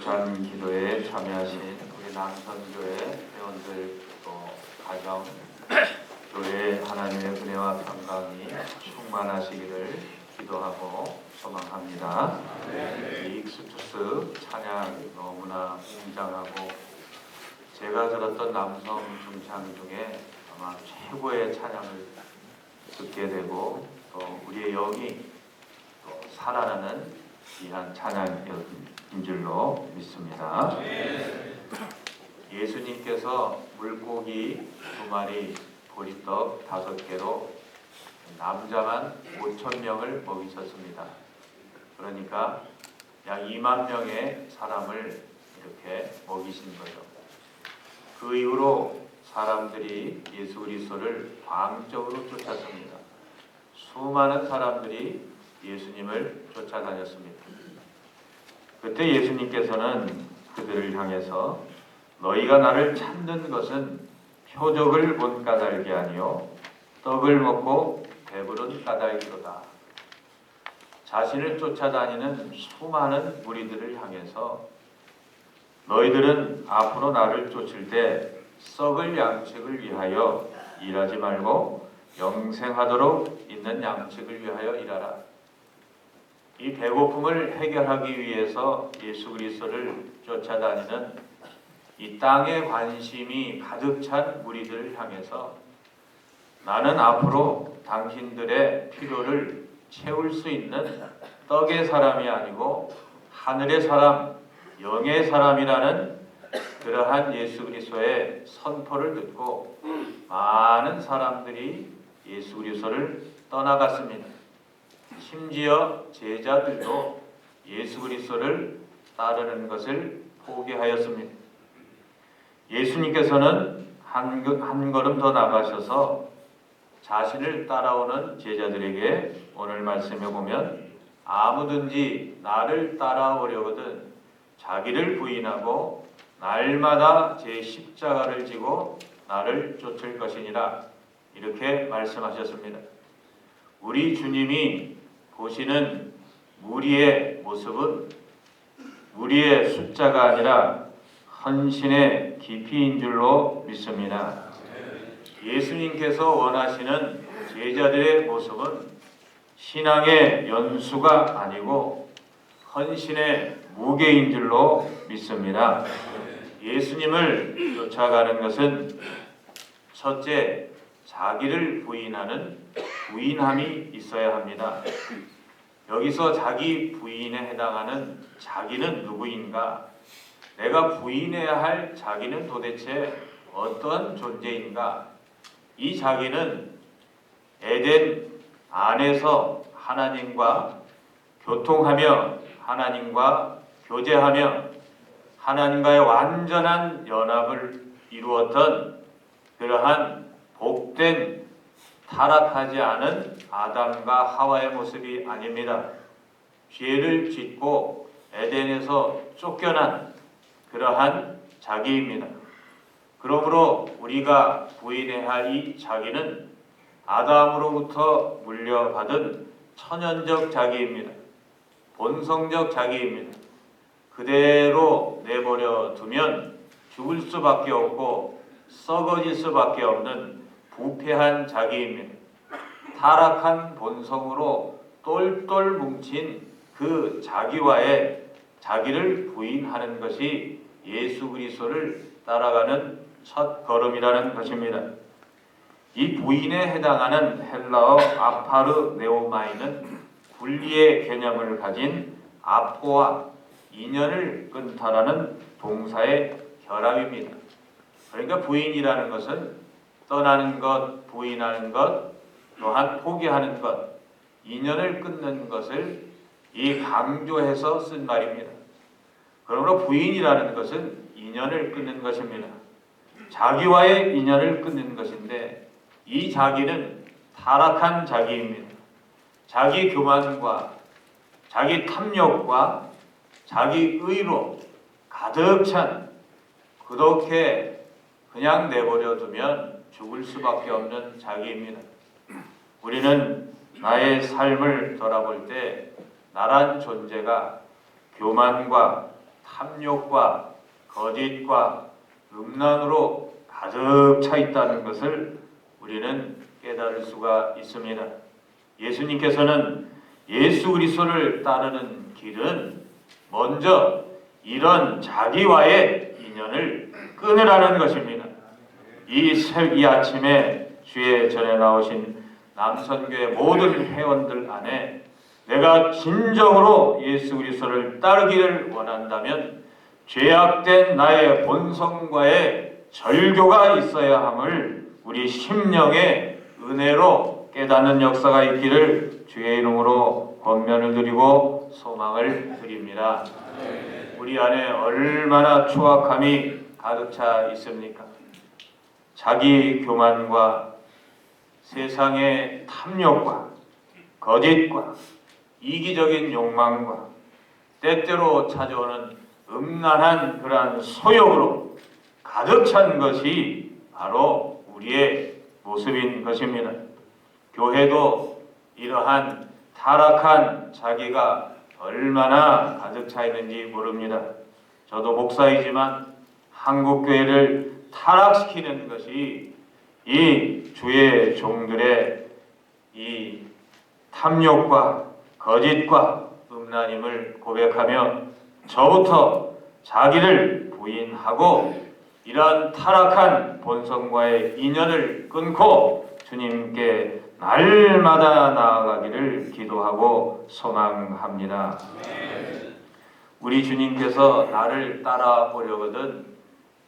성찬 기도에 참여하신 우리 남선교회 회원들 또 가정 교회 하나님의 은혜와 평강이 충만하시기를 기도하고 소망합니다. 이 익스투스 찬양 너무나 웅장하고 제가 들었던 남성 중창 중에 아마 최고의 찬양을 듣게 되고 또 우리의 영이 또 살아나는 귀한 찬양인 줄로 믿습니다. 예수님께서 물고기 2마리 보리떡 5개로 남자만 5,000명을 먹이셨습니다. 그러니까 약 2만 명의 사람을 이렇게 먹이신 거죠. 그 이후로 사람들이 예수 그리스도를 광적으로 쫓았습니다. 수많은 사람들이 예수님을 쫓아다녔습니다. 그때 예수님께서는 그들을 향해서 너희가 나를 찾는 것은 표적을 본 까닭이 아니요 떡을 먹고 배부른 까닭이로다. 자신을 쫓아다니는 수많은 무리들을 향해서 너희들은 앞으로 나를 쫓을 때 썩을 양식을 위하여 일하지 말고 영생하도록 있는 양식을 위하여 일하라. 이 배고픔을 해결하기 위해서 예수 그리스도를 쫓아다니는 이 땅에 관심이 가득 찬 무리들을 향해서 나는 앞으로 당신들의 필요를 채울 수 있는 떡의 사람이 아니고 하늘의 사람, 영의 사람이라는 그러한 예수 그리스도의 선포를 듣고 많은 사람들이 예수 그리스도를 떠나갔습니다. 심지어 제자들도 예수 그리스도를 따르는 것을 포기하였습니다. 예수님께서는 한 걸음 더 나가셔서 자신을 따라오는 제자들에게 오늘 말씀해 보면 아무든지 나를 따라오려거든 자기를 부인하고 날마다 제 십자가를 지고 나를 쫓을 것이니라 이렇게 말씀하셨습니다. 우리 주님이 보시는 무리의 모습은 무리의 숫자가 아니라 헌신의 깊이인 줄로 믿습니다. 예수님께서 원하시는 제자들의 모습은 신앙의 연수가 아니고 헌신의 무게인 줄로 믿습니다. 예수님을 쫓아가는 것은 첫째, 자기를 부인하는 부인함이 있어야 합니다. 여기서 자기 부인에 해당하는 자기는 누구인가? 내가 부인해야 할 자기는 도대체 어떤 존재인가? 이 자기는 에덴 안에서 하나님과 교통하며 하나님과 교제하며 하나님과의 완전한 연합을 이루었던 그러한 복된 타락하지 않은 아담과 하와의 모습이 아닙니다. 죄를 짓고 에덴에서 쫓겨난 그러한 자기입니다. 그러므로 우리가 부인해야 할 이 자기는 아담으로부터 물려받은 천연적 자기입니다. 본성적 자기입니다. 그대로 내버려 두면 죽을 수밖에 없고 썩어질 수밖에 없는 부패한 자기입니다. 타락한 본성으로 똘똘 뭉친 그 자기와의 자기를 부인하는 것이 예수 그리스도를 따라가는 첫 걸음이라는 것입니다. 이 부인에 해당하는 헬라어 아파르네오마이는 분리의 개념을 가진 아포와 인연을 끊다라는 동사의 결합입니다. 그러니까 부인이라는 것은 떠나는 것, 부인하는 것, 또한 포기하는 것, 인연을 끊는 것을 이 강조해서 쓴 말입니다. 그러므로 부인이라는 것은 인연을 끊는 것입니다. 자기와의 인연을 끊는 것인데 이 자기는 타락한 자기입니다. 자기 교만과 자기 탐욕과 자기 의로 가득 찬 그렇게 그냥 내버려 두면 죽을 수밖에 없는 자기입니다. 우리는 나의 삶을 돌아볼 때 나란 존재가 교만과 탐욕과 거짓과 음란으로 가득 차 있다는 것을 우리는 깨달을 수가 있습니다. 예수님께서는 예수 그리스도를 따르는 길은 먼저 이런 자기와의 인연을 끊으라는 것입니다. 이 아침에 주의 전에 나오신 남선교회 모든 회원들 안에 내가 진정으로 예수 그리스도를 따르기를 원한다면 죄악된 나의 본성과의 절교가 있어야 함을 우리 심령의 은혜로 깨닫는 역사가 있기를 주의 이름으로 권면을 드리고 소망을 드립니다. 우리 안에 얼마나 추악함이 가득 차 있습니까? 자기 교만과 세상의 탐욕과 거짓과 이기적인 욕망과 때때로 찾아오는 음란한 그러한 소욕으로 가득 찬 것이 바로 우리의 모습인 것입니다. 교회도 이러한 타락한 자기가 얼마나 가득 차 있는지 모릅니다. 저도 목사이지만 한국교회를 타락시키는 것이 이 주의 종들의 이 탐욕과 거짓과 음란임을 고백하며 저부터 자기를 부인하고 이러한 타락한 본성과의 인연을 끊고 주님께 날마다 나아가기를 기도하고 소망합니다. 우리 주님께서 나를 따라오려거든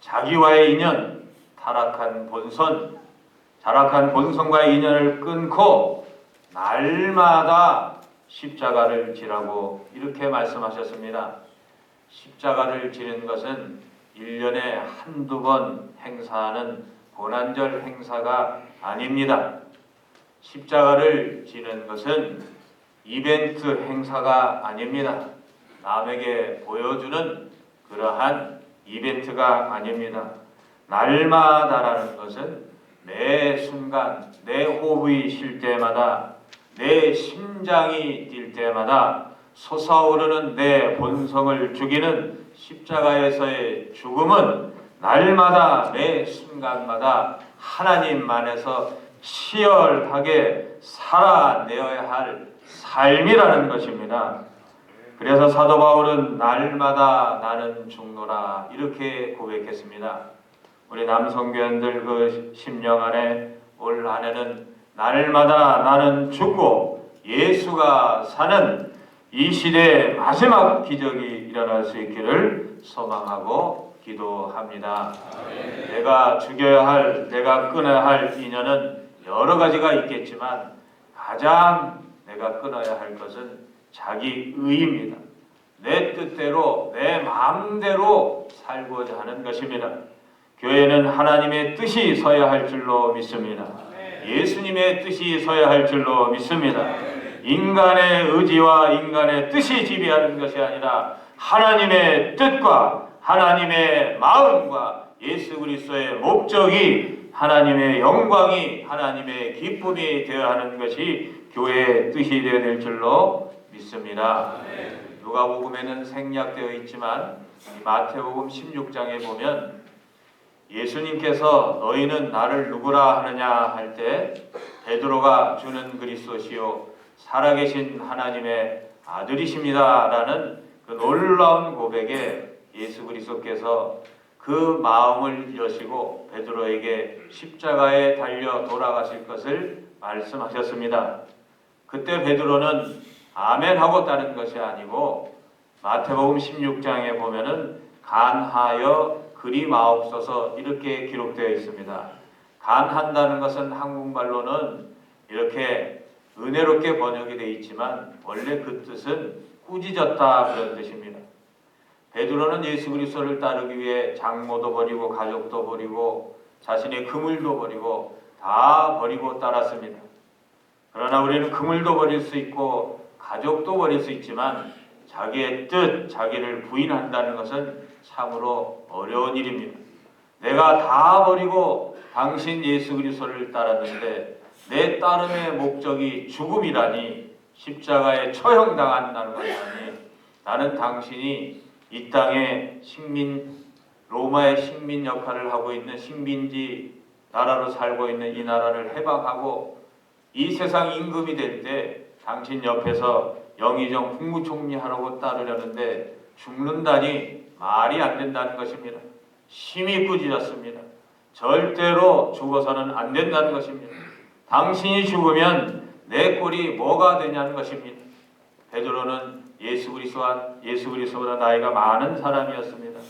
자기와의 인연, 타락한 본성과의 인연을 끊고 날마다 십자가를 지라고 이렇게 말씀하셨습니다. 십자가를 지는 것은 1년에 한두 번 행사하는 고난절 행사가 아닙니다. 십자가를 지는 것은 이벤트 행사가 아닙니다. 남에게 보여주는 그러한 이벤트가 아닙니다. 날마다라는 것은 매 순간 내 호흡이 쉴 때마다 내 심장이 뛸 때마다 솟아오르는 내 본성을 죽이는 십자가에서의 죽음은 날마다 매 순간마다 하나님 안에서 치열하게 살아내어야 할 삶이라는 것입니다. 그래서 사도 바울은 날마다 나는 죽노라 이렇게 고백했습니다. 우리 남성교회들 그 심령 안에 올 한해는 날마다 나는 죽고 예수가 사는 이 시대의 마지막 기적이 일어날 수 있기를 소망하고 기도합니다. 내가 죽여야 할, 내가 끊어야 할 인연은 여러 가지가 있겠지만 가장 내가 끊어야 할 것은 자기 의입니다. 내 뜻대로, 내 마음대로 살고자 하는 것입니다. 교회는 하나님의 뜻이 서야 할 줄로 믿습니다. 예수님의 뜻이 서야 할 줄로 믿습니다. 인간의 의지와 인간의 뜻이 지배하는 것이 아니라 하나님의 뜻과 하나님의 마음과 예수 그리스도의 목적이 하나님의 영광이 하나님의 기쁨이 되어야 하는 것이 교회의 뜻이 되어야 될 줄로 믿습니다. 누가복음에는 생략되어 있지만 마태복음 16장에 보면 예수님께서 너희는 나를 누구라 하느냐 할 때 베드로가 주는 그리스도시요 살아계신 하나님의 아들이십니다 라는 그 놀라운 고백에 예수 그리스도께서 그 마음을 여시고 베드로에게 십자가에 달려 돌아가실 것을 말씀하셨습니다. 그때 베드로는 아멘 하고 따른 것이 아니고 마태복음 16장에 보면은 간하여 그리 마옵소서 이렇게 기록되어 있습니다. 간한다는 것은 한국말로는 이렇게 은혜롭게 번역이 되어 있지만 원래 그 뜻은 꾸짖었다 그런 뜻입니다. 베드로는 예수 그리스도를 따르기 위해 장모도 버리고 가족도 버리고 자신의 그물도 버리고 다 버리고 따랐습니다. 그러나 우리는 그물도 버릴 수 있고 가족도 버릴 수 있지만 자기의 뜻, 자기를 부인한다는 것은 참으로 어려운 일입니다. 내가 다 버리고 당신 예수 그리스도를 따랐는데 내 따름의 목적이 죽음이라니 십자가에 처형당한다는 것이라니 나는 당신이 이 땅에 로마의 식민 역할을 하고 있는 식민지 나라로 살고 있는 이 나라를 해방하고 이 세상 임금이 될 때 당신 옆에서 영의정 국무총리 하라고 따르려는데 죽는다니 말이 안 된다는 것입니다. 심히 꾸짖었습니다. 절대로 죽어서는 안 된다는 것입니다. 당신이 죽으면 내 꼴이 뭐가 되냐는 것입니다. 베드로는 예수 그리스도보다 나이가 많은 사람이었습니다.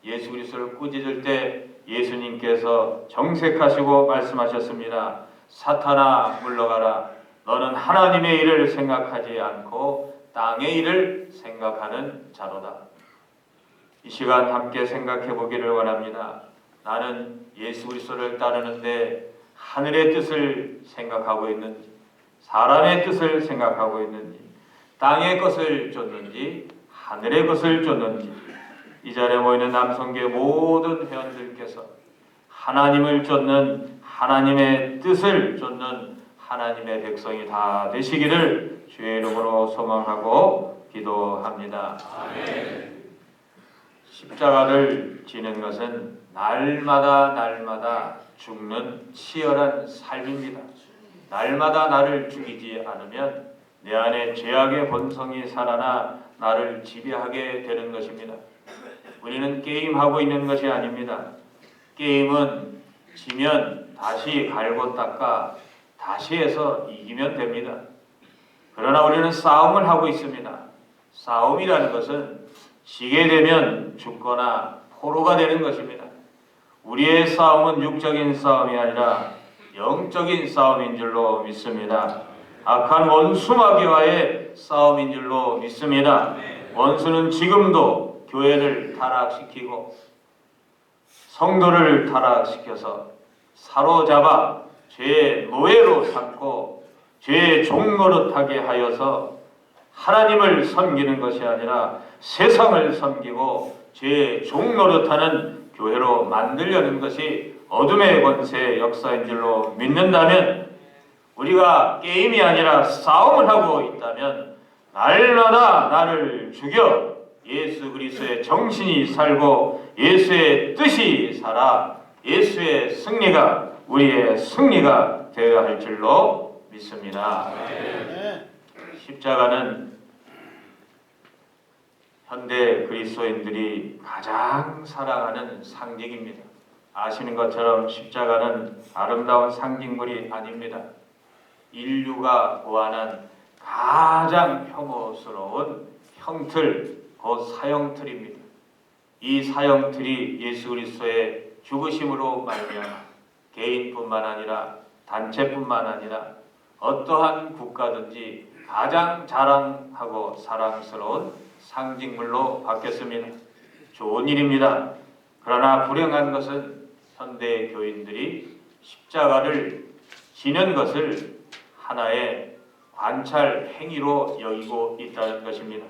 예수 그리스도를 꾸짖을 때 예수님께서 정색하시고 말씀하셨습니다. 사탄아 물러가라. 너는 하나님의 일을 생각하지 않고 땅의 일을 생각하는 자로다. 이 시간 함께 생각해 보기를 원합니다. 나는 예수 그리스도를 따르는데 하늘의 뜻을 생각하고 있는지, 사람의 뜻을 생각하고 있는지, 땅의 것을 쫓는지, 하늘의 것을 쫓는지. 이 자리에 모이는 남성교회 모든 회원들께서 하나님을 쫓는, 하나님의 뜻을 쫓는 하나님의 백성이 다 되시기를 주의 이름으로 소망하고 기도합니다. 아멘. 십자가를 지는 것은 날마다 죽는 치열한 삶입니다. 날마다 나를 죽이지 않으면 내 안에 죄악의 본성이 살아나 나를 지배하게 되는 것입니다. 우리는 게임하고 있는 것이 아닙니다. 게임은 지면 다시 갈고 닦아 다시 해서 이기면 됩니다. 그러나 우리는 싸움을 하고 있습니다. 싸움이라는 것은 지게 되면 죽거나 포로가 되는 것입니다. 우리의 싸움은 육적인 싸움이 아니라 영적인 싸움인 줄로 믿습니다. 악한 원수 마귀와의 싸움인 줄로 믿습니다. 원수는 지금도 교회를 타락시키고 성도를 타락시켜서 사로잡아 죄의 노예로 삼고 죄의 종노릇하게 하여서 하나님을 섬기는 것이 아니라 세상을 섬기고 죄의 종노릇하는 교회로 만들려는 것이 어둠의 권세의 역사인 줄로 믿는다면, 우리가 게임이 아니라 싸움을 하고 있다면 날마다 나를 죽여 예수 그리스도의 정신이 살고 예수의 뜻이 살아 예수의 승리가 우리의 승리가 되어야 할 줄로 믿습니다. 십자가는 현대 그리스도인들이 가장 사랑하는 상징입니다. 아시는 것처럼 십자가는 아름다운 상징물이 아닙니다. 인류가 보완한 가장 혐오스러운 형틀, 곧 사형틀입니다. 이 사형틀이 예수 그리스도의 죽으심으로 말미암아 개인뿐만 아니라 단체뿐만 아니라 어떠한 국가든지 가장 자랑하고 사랑스러운 상징물로 바뀌었습니다. 좋은 일입니다. 그러나 불행한 것은 현대 교인들이 십자가를 지는 것을 하나의 관찰 행위로 여기고 있다는 것입니다.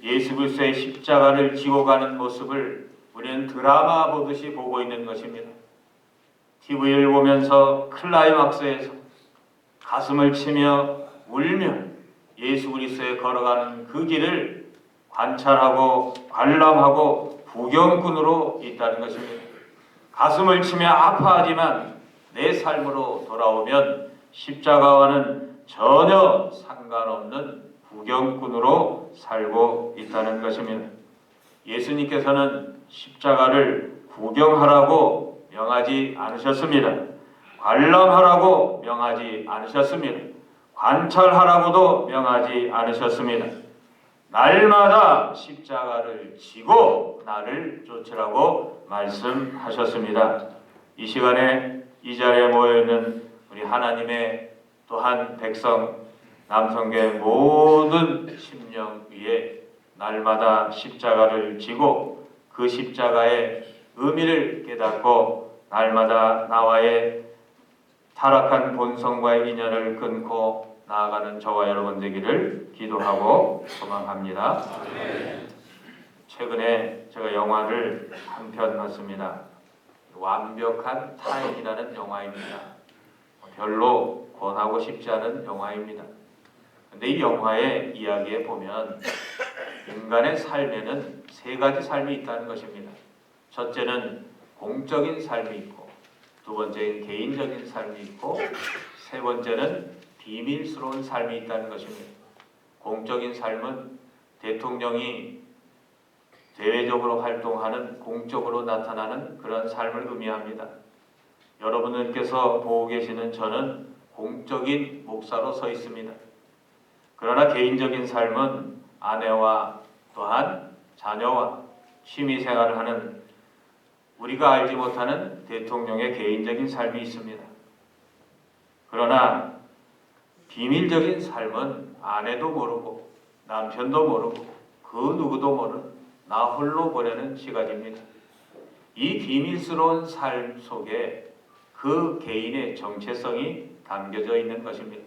예수 그리스도의 십자가를 지고 가는 모습을 우리는 드라마 보듯이 보고 있는 것입니다. TV를 보면서 클라이막스에서 가슴을 치며 울며 예수 그리스도에 걸어가는 그 길을 관찰하고 관람하고 구경꾼으로 있다는 것입니다. 가슴을 치며 아파하지만 내 삶으로 돌아오면 십자가와는 전혀 상관없는 구경꾼으로 살고 있다는 것입니다. 예수님께서는 십자가를 구경하라고 명하지 않으셨습니다. 관람하라고 명하지 않으셨습니다. 관찰하라고도 명하지 않으셨습니다. 날마다 십자가를 지고 나를 쫓으라고 말씀하셨습니다. 이 시간에 이 자리에 모여있는 우리 하나님의 또한 백성 남성교회 모든 심령 위에 날마다 십자가를 지고 그 십자가의 의미를 깨닫고 날마다 나와의 타락한 본성과의 인연을 끊고 나아가는 저와 여러분 되기를 기도하고 소망합니다. 최근에 제가 영화를 한 편 봤습니다. 완벽한 타인이라는 영화입니다. 별로 권하고 싶지 않은 영화입니다. 근데 이 영화의 이야기에 보면 인간의 삶에는 세 가지 삶이 있다는 것입니다. 첫째는 공적인 삶이 있고, 두 번째는 개인적인 삶이 있고, 세 번째는 비밀스러운 삶이 있다는 것입니다. 공적인 삶은 대통령이 대외적으로 활동하는, 공적으로 나타나는 그런 삶을 의미합니다. 여러분들께서 보고 계시는 저는 공적인 목사로 서 있습니다. 그러나 개인적인 삶은 아내와 또한 자녀와 취미생활을 하는 우리가 알지 못하는 대통령의 개인적인 삶이 있습니다. 그러나 비밀적인 삶은 아내도 모르고 남편도 모르고 그 누구도 모르는 나 홀로 보내는 시간입니다. 이 비밀스러운 삶 속에 그 개인의 정체성이 담겨져 있는 것입니다.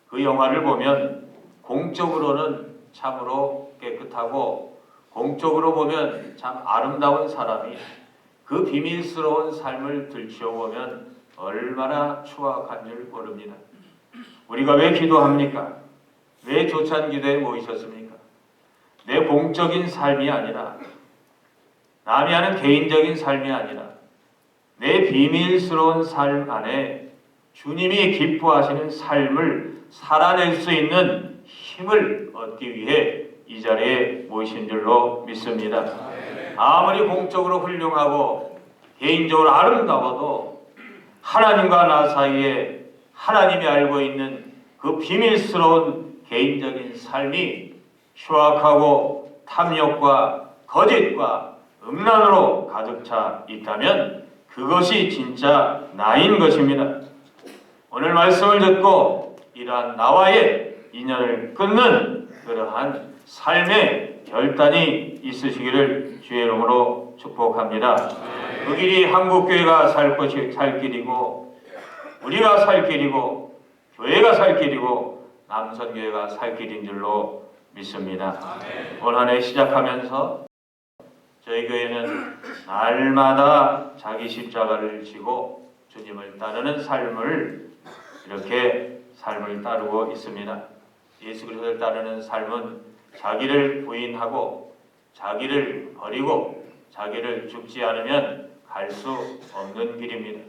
그 영화를 보면 공적으로는 참으로 깨끗하고 공적으로 보면 참 아름다운 사람이 그 비밀스러운 삶을 들춰보면 얼마나 추악한 줄 모릅니다. 우리가 왜 기도합니까? 왜 조찬 기도에 모이셨습니까? 내 공적인 삶이 아니라, 남이 하는 개인적인 삶이 아니라 내 비밀스러운 삶 안에 주님이 기뻐하시는 삶을 살아낼 수 있는 힘을 얻기 위해 이 자리에 모이신 줄로 믿습니다. 아무리 공적으로 훌륭하고 개인적으로 아름다워도 하나님과 나 사이에 하나님이 알고 있는 그 비밀스러운 개인적인 삶이 추악하고 탐욕과 거짓과 음란으로 가득 차 있다면 그것이 진짜 나인 것입니다. 오늘 말씀을 듣고 이러한 나와의 인연을 끊는 그러한 삶의 결단이 있으시기를 주의 이름으로 축복합니다. 그 길이 한국교회가 살 길이고, 우리가 살 길이고, 교회가 살 길이고, 남선교회가 살 길인 줄로 믿습니다. 올 한 해 시작하면서 저희 교회는 날마다 자기 십자가를 지고 주님을 따르는 삶을 이렇게 삶을 따르고 있습니다. 예수 그리스도를 따르는 삶은 자기를 부인하고 자기를 버리고 자기를 죽지 않으면 갈 수 없는 길입니다.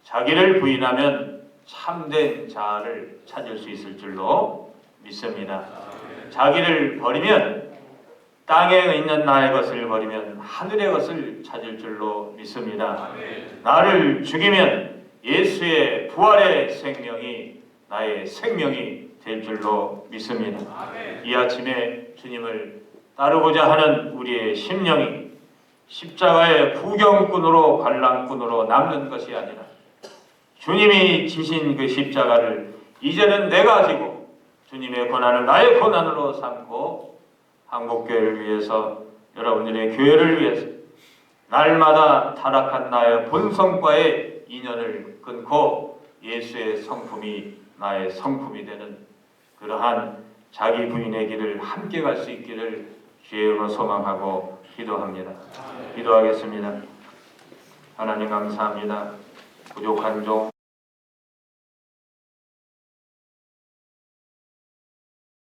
자기를 부인하면 참된 자아를 찾을 수 있을 줄로 믿습니다. 자기를 버리면, 땅에 있는 나의 것을 버리면 하늘의 것을 찾을 줄로 믿습니다. 나를 죽이면 예수의 부활의 생명이 나의 생명이 될 줄로 믿습니다. 이 아침에 주님을 따르고자 하는 우리의 심령이 십자가의 구경꾼으로 관람꾼으로 남는 것이 아니라 주님이 지신 그 십자가를 이제는 내가 지고 주님의 고난을 나의 고난으로 삼고 한국교회를 위해서, 여러분들의 교회를 위해서 날마다 타락한 나의 본성과의 인연을 끊고 예수의 성품이 나의 성품이 되는 그러한 자기 부인의 길을 함께 갈 수 있기를 주의 이름으로 소망하고 기도합니다. 기도하겠습니다. 하나님 감사합니다. 부족한 종